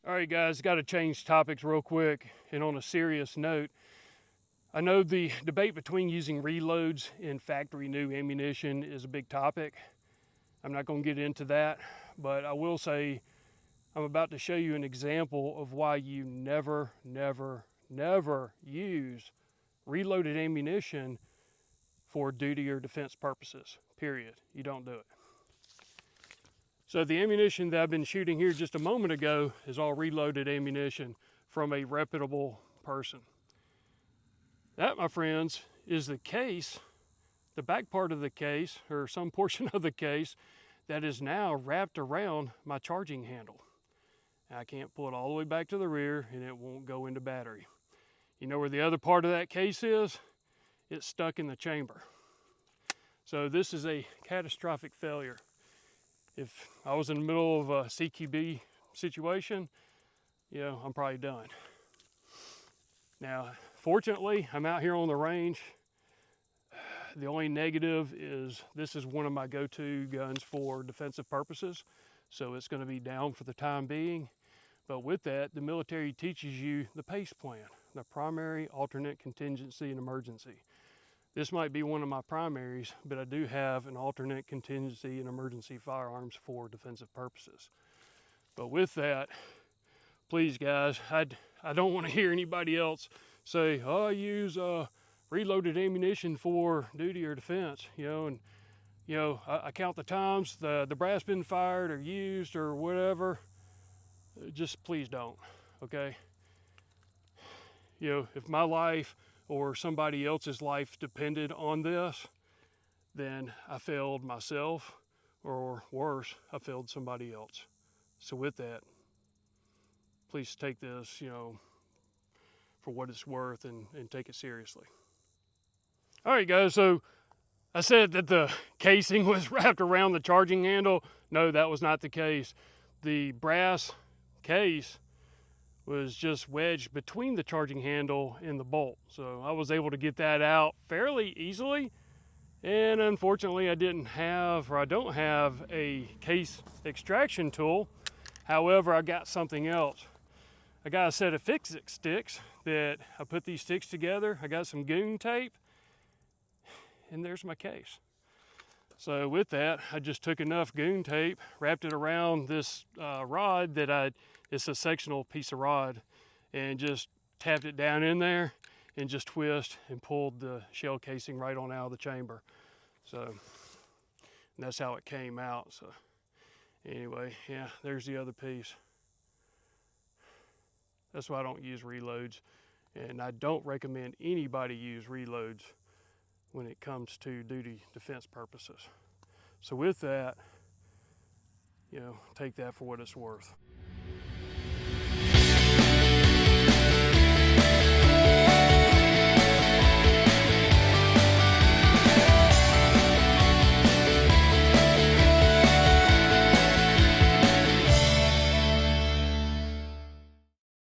All right, guys, got to change topics real quick. And on a serious note, I know the debate between using reloads in factory new ammunition is a big topic. I'm not going to get into that, but I will say I'm about to show you an example of why you never use reloaded ammunition for duty or defense purposes, period. You don't do it. So the ammunition that I've been shooting here just a moment ago is all reloaded ammunition from a reputable person. That, my friends, is the case, the back part of the case, or some portion of the case, that is now wrapped around my charging handle. I can't pull it all the way back to the rear and it won't go into battery. You know where the other part of that case is? It's stuck in the chamber. So this is a catastrophic failure. If I was in the middle of a CQB situation, I'm probably done. Now, fortunately, I'm out here on the range. The only negative is this is one of my go-to guns for defensive purposes, so it's going to be down for the time being. But with that, the military teaches you the PACE plan, the primary, alternate, contingency, and emergency. This might be one of my primaries, but I do have an alternate, contingency, and emergency firearms for defensive purposes. But with that, please guys, I don't want to hear anybody else say, oh, I use reloaded ammunition for duty or defense, I count the times the brass been fired or used or whatever. Just please don't, okay? If my life or somebody else's life depended on this, then I failed myself, or worse, I failed somebody else. So with that, please take this, for what it's worth and take it seriously. All right, guys, so I said that the casing was wrapped around the charging handle. No, that was not the case. The brass case was just wedged between the charging handle and the bolt. So I was able to get that out fairly easily. And unfortunately, I don't have a case extraction tool. However, I got something else. I got a set of fix-it sticks that I put these sticks together. I got some goon tape, and there's my case. So with that, I just took enough goon tape, wrapped it around this rod that it's a sectional piece of rod, and just tapped it down in there and just twist and pulled the shell casing right on out of the chamber. So and that's how it came out. So anyway, yeah, there's the other piece. That's why I don't use reloads, and I don't recommend anybody use reloads when it comes to duty defense purposes. So with that, take that for what it's worth.